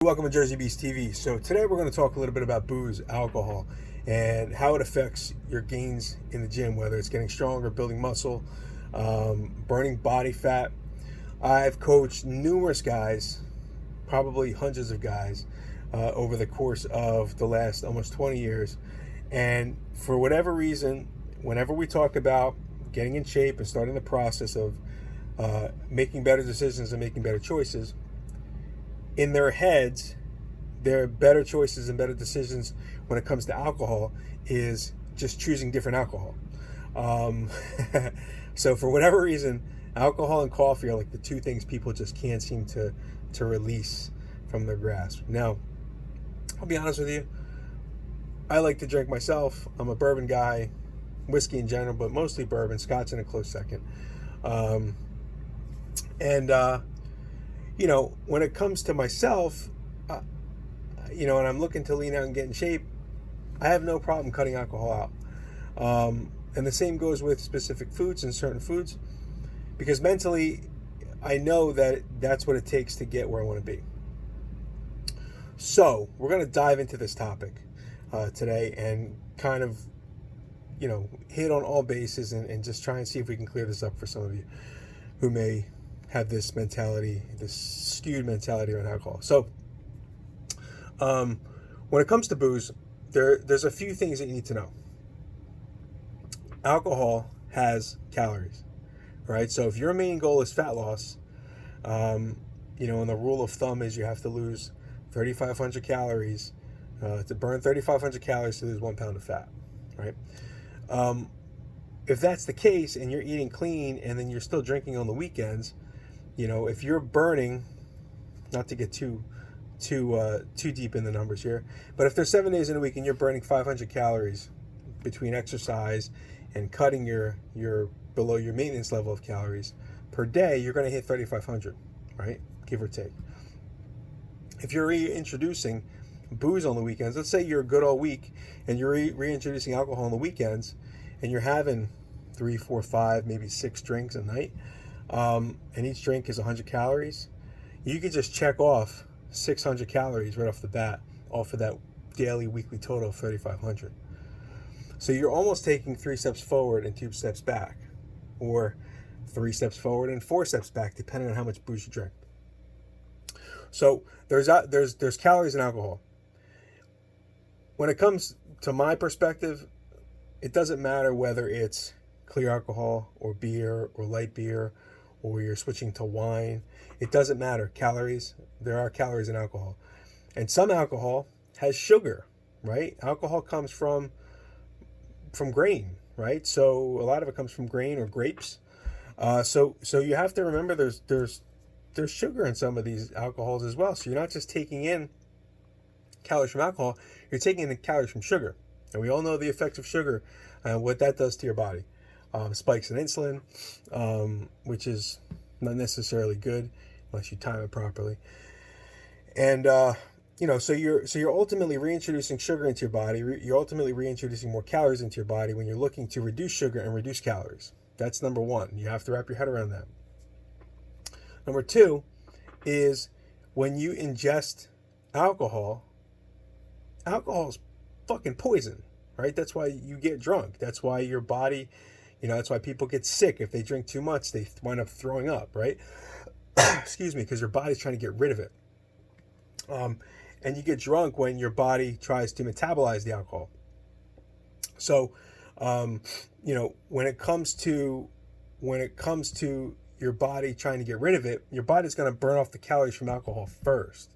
Welcome to Jersey Beast TV. So today we're going to talk a little bit about booze, alcohol, and how it affects your gains in the gym, whether it's getting stronger, building muscle, burning body fat. I've coached numerous guys, probably hundreds of guys, over the course of the last almost 20 years. And for whatever reason, whenever we talk about getting in shape and starting the process of making better decisions and making better choices, in their heads, their better choices and better decisions when it comes to alcohol is just choosing different alcohol. So for whatever reason, alcohol and coffee are like the two things people just can't seem to release from their grasp. Now, I'll be honest with you, I like to drink myself. I'm a bourbon guy, whiskey in general, but mostly bourbon, scotch in a close second. When it comes to myself, and I'm looking to lean out and get in shape, I have no problem cutting alcohol out. And the same goes with specific foods and certain foods, because mentally, I know that that's what it takes to get where I want to be. So we're going to dive into this topic today and kind of, hit on all bases and just try and see if we can clear this up for some of you who may have this mentality, this skewed mentality around alcohol. So, when it comes to booze, there's a few things that you need to know. Alcohol has calories, right? So if your main goal is fat loss, and the rule of thumb is you have to lose 3,500 calories, to burn 3,500 calories to lose 1 pound of fat, right? If that's the case and you're eating clean and then you're still drinking on the weekends, if you're burning, not to get too deep in the numbers here, but if there's 7 days in a week and you're burning 500 calories between exercise and cutting your below your maintenance level of calories per day, you're going to hit 3,500, right? Give or take. If you're reintroducing booze on the weekends, let's say you're good all week and you're reintroducing alcohol on the weekends and you're having 3, 4, 5, maybe 6 drinks a night, and each drink is 100 calories, you could just check off 600 calories right off the bat off of that daily, weekly total of 3,500. So you're almost taking 3 steps forward and 2 steps back, or 3 steps forward and 4 steps back, depending on how much booze you drink. So there's calories in alcohol. When it comes to my perspective, it doesn't matter whether it's clear alcohol or beer or light beer, or you're switching to wine. It doesn't matter. Calories, there are calories in alcohol. And some alcohol has sugar, right? Alcohol comes from grain, right? So a lot of it comes from grain or grapes. So you have to remember there's sugar in some of these alcohols as well. So you're not just taking in calories from alcohol, you're taking in the calories from sugar. And we all know the effects of sugar and what that does to your body. Spikes in insulin, which is not necessarily good unless you time it properly. And so you're ultimately reintroducing sugar into your body. You're ultimately reintroducing more calories into your body when you're looking to reduce sugar and reduce calories. That's number one. You have to wrap your head around that. Number two is when you ingest alcohol is fucking poison, right? That's why you get drunk. That's why your body, that's why people get sick. If they drink too much, they wind up throwing up, right? Excuse me, because your body's trying to get rid of it. And you get drunk when your body tries to metabolize the alcohol. So, when it comes to your body trying to get rid of it, your body's going to burn off the calories from alcohol first.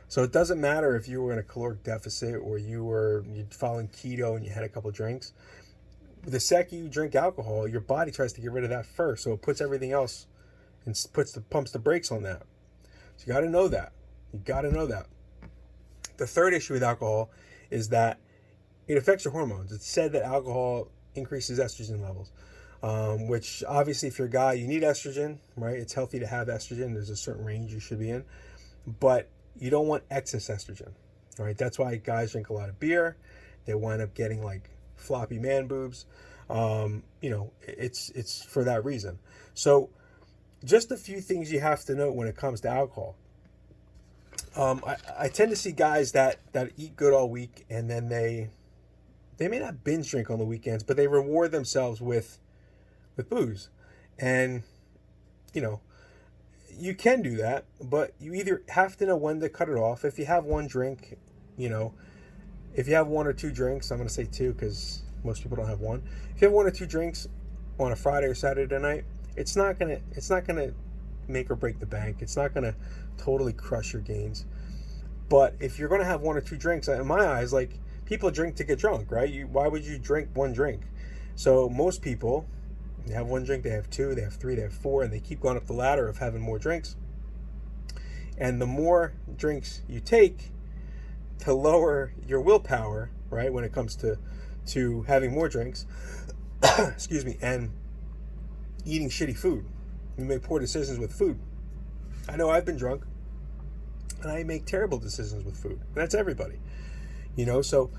So it doesn't matter if you were in a caloric deficit or you're following keto and you had a couple drinks. The second you drink alcohol, your body tries to get rid of that first. So it puts everything else and pumps the brakes on that. So you got to know that. The third issue with alcohol is that it affects your hormones. It's said that alcohol increases estrogen levels, which obviously if you're a guy, you need estrogen, right? It's healthy to have estrogen. There's a certain range you should be in, but you don't want excess estrogen, right? That's why guys drink a lot of beer. They wind up getting like floppy man boobs. It's for that reason. So just a few things you have to know when it comes to alcohol. I tend to see guys that eat good all week, and then they may not binge drink on the weekends, but they reward themselves with booze. And you know, you can do that, but you either have to know when to cut it off. If you have one drink, if you have one or two drinks, I'm going to say two because most people don't have one. If you have one or two drinks on a Friday or Saturday night, it's not gonna make or break the bank. It's not gonna totally crush your gains. But if you're gonna have one or two drinks, in my eyes, like, people drink to get drunk, right? Why would you drink one drink? So most people, they have one drink, they have two, they have three, they have four, and they keep going up the ladder of having more drinks. And the more drinks you take, to lower your willpower, right, when it comes to having more drinks, excuse me, and eating shitty food. You make poor decisions with food. I know I've been drunk, and I make terrible decisions with food. And that's everybody. So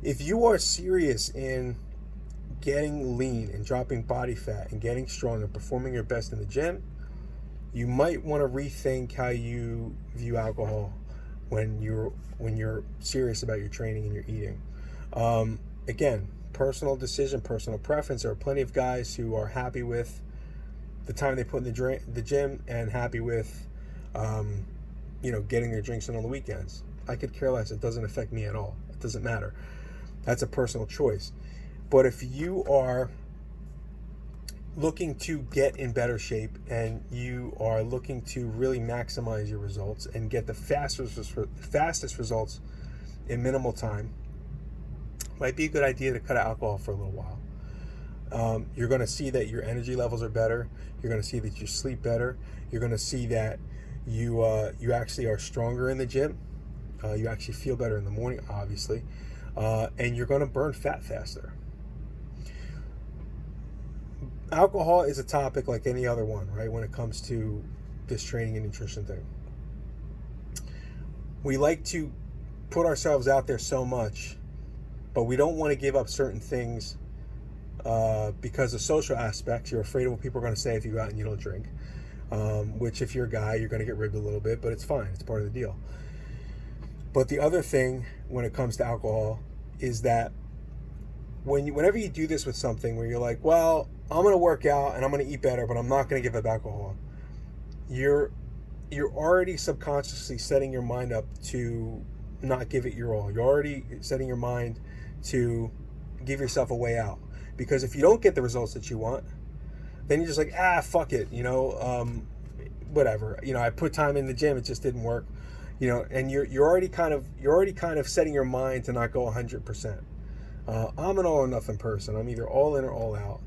if you are serious in getting lean and dropping body fat and getting strong and performing your best in the gym, you might want to rethink how you view alcohol when you're serious about your training and your eating. Again, personal decision, personal preference. There are plenty of guys who are happy with the time they put in the gym and happy with, getting their drinks in on the weekends. I could care less. It doesn't affect me at all. It doesn't matter. That's a personal choice. But if you are looking to get in better shape and you are looking to really maximize your results and get the fastest results in minimal time, might be a good idea to cut out alcohol for a little while. You're going to see that your energy levels are better. You're going to see that you sleep better. You're going to see that you actually are stronger in the gym. You actually feel better in the morning, obviously. And you're going to burn fat faster. Alcohol is a topic like any other one, right, when it comes to this training and nutrition thing. We like to put ourselves out there so much, but we don't want to give up certain things because of social aspects. You're afraid of what people are going to say if you go out and you don't drink, which if you're a guy, you're going to get ribbed a little bit, but it's fine. It's part of the deal. But the other thing when it comes to alcohol is that whenever you do this with something where you're like, well, I'm going to work out and I'm going to eat better, but I'm not going to give up alcohol, you're already subconsciously setting your mind up to not give it your all. You're already setting your mind to give yourself a way out. Because if you don't get the results that you want, then you're just like, fuck it, whatever. I put time in the gym, it just didn't work. And you're already kind of setting your mind to not go 100%. I'm an all or nothing person. I'm either all in or all out.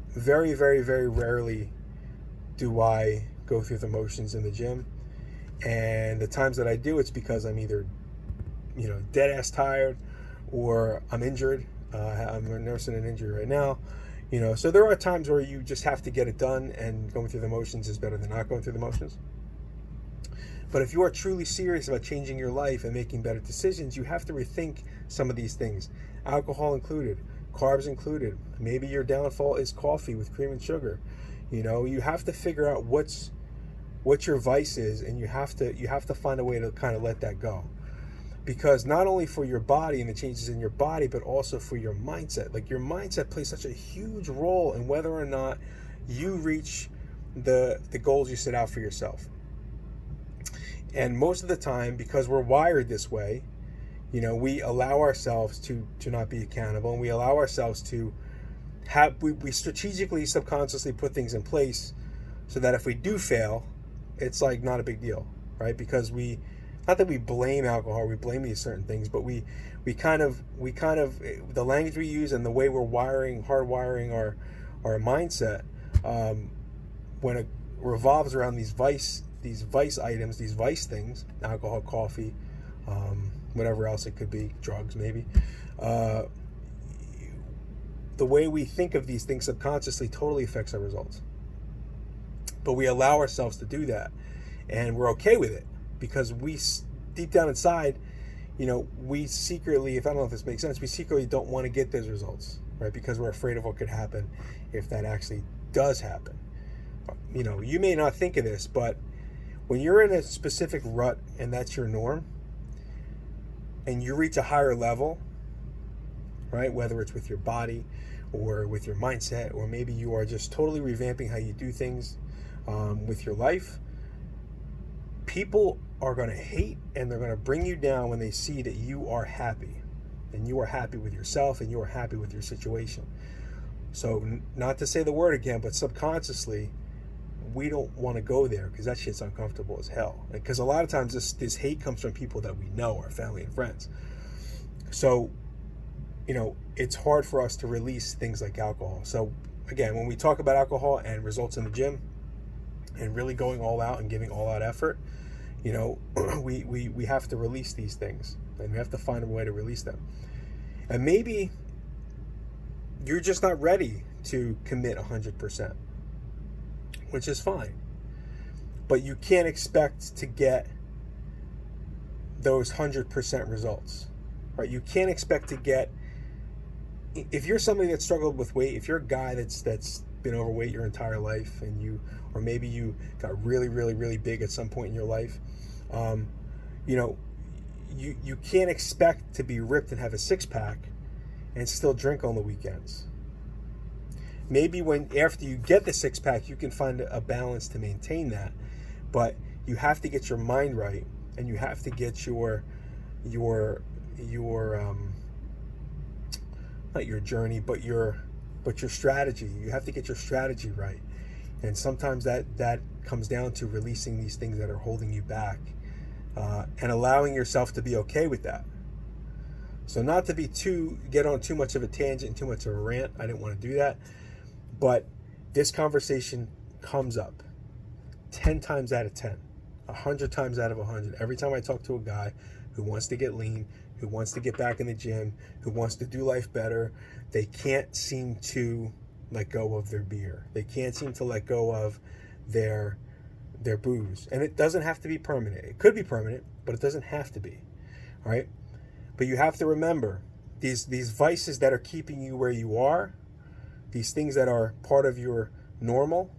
Very, very, very rarely do I go through the motions in the gym. And the times that I do, it's because I'm either, dead ass tired or I'm injured. I'm nursing an injury right now. So there are times where you just have to get it done, and going through the motions is better than not going through the motions. But if you are truly serious about changing your life and making better decisions, you have to rethink some of these things. Alcohol included, carbs included. Maybe your downfall is coffee with cream and sugar. You have to figure out what your vice is, and you have to find a way to kind of let that go. Because not only for your body and the changes in your body, but also for your mindset. Like, your mindset plays such a huge role in whether or not you reach the goals you set out for yourself. And most of the time, because we're wired this way, we allow ourselves to not be accountable, and we allow ourselves to we strategically, subconsciously put things in place so that if we do fail, it's like not a big deal, right? Because not that we blame alcohol, we blame these certain things, but we kind of the language we use and the way we're hardwiring our mindset, when it revolves around these vice items, these vice things, alcohol, coffee, whatever else it could be, drugs maybe. The way we think of these things subconsciously totally affects our results. But we allow ourselves to do that, and we're okay with it because we, deep down inside, we secretly, if I don't know if this makes sense, we secretly don't want to get those results, right? Because we're afraid of what could happen if that actually does happen. You may not think of this, but When you're in a specific rut and that's your norm, and you reach a higher level, right? Whether it's with your body or with your mindset, or maybe you are just totally revamping how you do things with your life, people are going to hate and they're going to bring you down when they see that you are happy and you are happy with yourself and you are happy with your situation. So not to say the word again, but subconsciously, we don't want to go there because that shit's uncomfortable as hell. Because a lot of times this hate comes from people that we know, our family and friends. So, you know, it's hard for us to release things like alcohol. So again, when we talk about alcohol and results in the gym and really going all out and giving all out effort, you know, we have to release these things and we have to find a way to release them. And maybe you're just not ready to commit 100%, which is fine. But you can't expect to get those 100% results, right? You can't expect to get, if you're somebody that struggled with weight, if you're a guy that's been overweight your entire life, and you, or maybe you got really, really, really big at some point in your life, you know, you can't expect to be ripped and have a six-pack and still drink on the weekends. Maybe after you get the six-pack, you can find a balance to maintain that, but you have to get your mind right, and you have to get your not your journey, but your strategy. You have to get your strategy right, and sometimes that comes down to releasing these things that are holding you back, and allowing yourself to be okay with that. So not to get on too much of a tangent, too much of a rant. I didn't want to do that. But this conversation comes up 10 times out of 10, 100 times out of 100. Every time I talk to a guy who wants to get lean, who wants to get back in the gym, who wants to do life better, they can't seem to let go of their beer. They can't seem to let go of their booze. And it doesn't have to be permanent. It could be permanent, but it doesn't have to be. All right? But you have to remember, these vices that are keeping you where you are, these things that are part of your normal,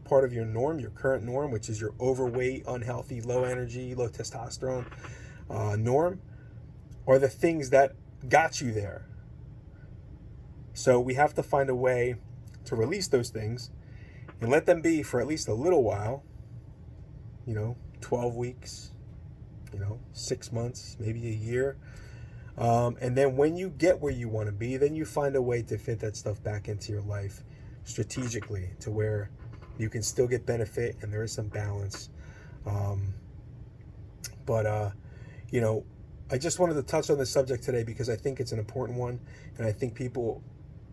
part of your norm, your current norm, which is your overweight, unhealthy, low energy, low testosterone norm, are the things that got you there. So we have to find a way to release those things and let them be for at least a little while, 12 weeks, 6 months, maybe a year. And then when you get where you want to be, then you find a way to fit that stuff back into your life strategically to where you can still get benefit and there is some balance. I just wanted to touch on this subject today because I think it's an important one, and I think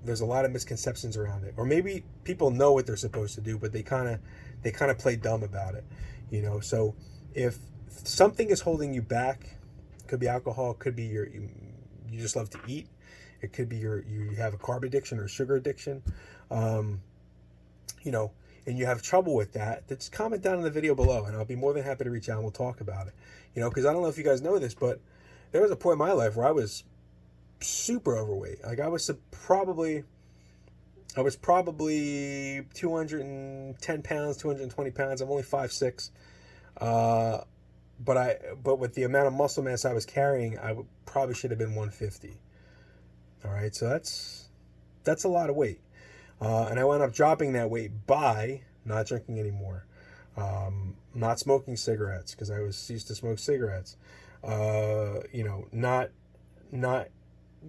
there's a lot of misconceptions around it. Or maybe people know what they're supposed to do, but they kind of play dumb about it, So if something is holding you back, could be alcohol, could be you just love to eat, it could be you have a carb addiction or sugar addiction, and you have trouble with that, just comment down in the video below, and I'll be more than happy to reach out and we'll talk about it. Because I don't know if you guys know this, but there was a point in my life where I was super overweight. Like I was probably 210 pounds, 220 pounds. I'm only 5'6". But with the amount of muscle mass I was carrying, I probably should have been 150. All right, so that's a lot of weight. And I wound up dropping that weight by not drinking anymore, not smoking cigarettes because I used to smoke cigarettes, not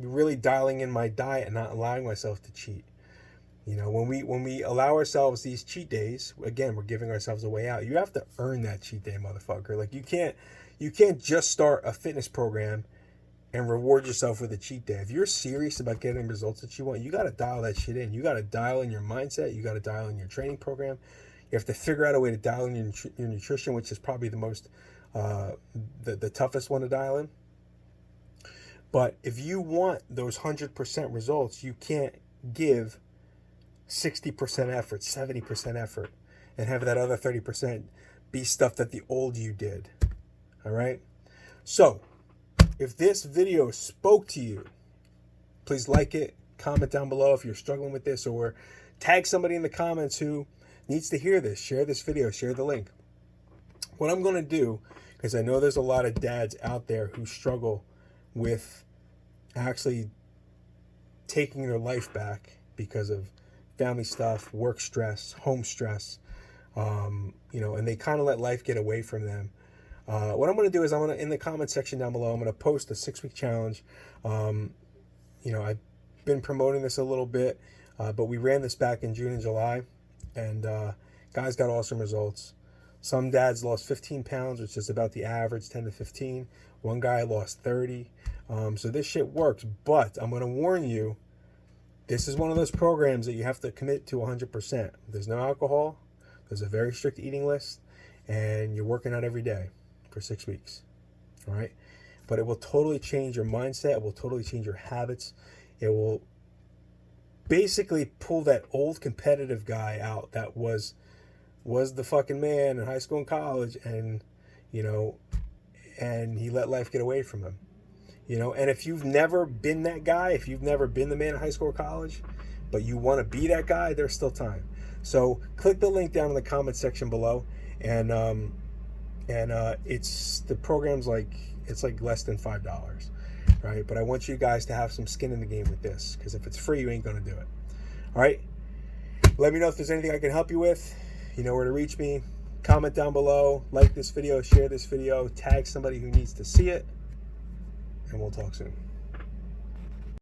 really dialing in my diet and not allowing myself to cheat. When we allow ourselves these cheat days, again, we're giving ourselves a way out. You have to earn that cheat day, motherfucker. Like you can't just start a fitness program and reward yourself with a cheat day. If you're serious about getting results that you want, you got to dial that shit in. You got to dial in your mindset. You got to dial in your training program. You have to figure out a way to dial in your nutrition, which is probably the most, the toughest one to dial in. But if you want those 100% results, you can't give 60% effort, 70% effort, and have that other 30% be stuff that the old you did. All right? So, if this video spoke to you, please like it, comment down below if you're struggling with this, or tag somebody in the comments who needs to hear this. Share this video, share the link. what I'm going to do, because I know there's a lot of dads out there who struggle with actually taking their life back because of family stuff, work stress, home stress, and they kind of let life get away from them. What I'm going to do is in the comment section down below, I'm going to post a 6-week challenge. I've been promoting this a little bit, but we ran this back in June and July, and guys got awesome results. Some dads lost 15 pounds, which is about the average, 10 to 15. One guy lost 30. So this shit works, but I'm going to warn you, this is one of those programs that you have to commit to 100%. There's no alcohol. There's a very strict eating list, and you're working out every day for 6 weeks. All right? But it will totally change your mindset. It will totally change your habits. It will basically pull that old competitive guy out that was the fucking man in high school and college, and and he let life get away from him. And if you've never been that guy, if you've never been the man in high school or college, but you want to be that guy, there's still time. So click the link down in the comment section below, and it's the program's it's like less than $5, right? But I want you guys to have some skin in the game with this, because if it's free, you ain't gonna do it. All right. Let me know if there's anything I can help you with. You know where to reach me. Comment down below, like this video, share this video, tag somebody who needs to see it, and we'll talk soon.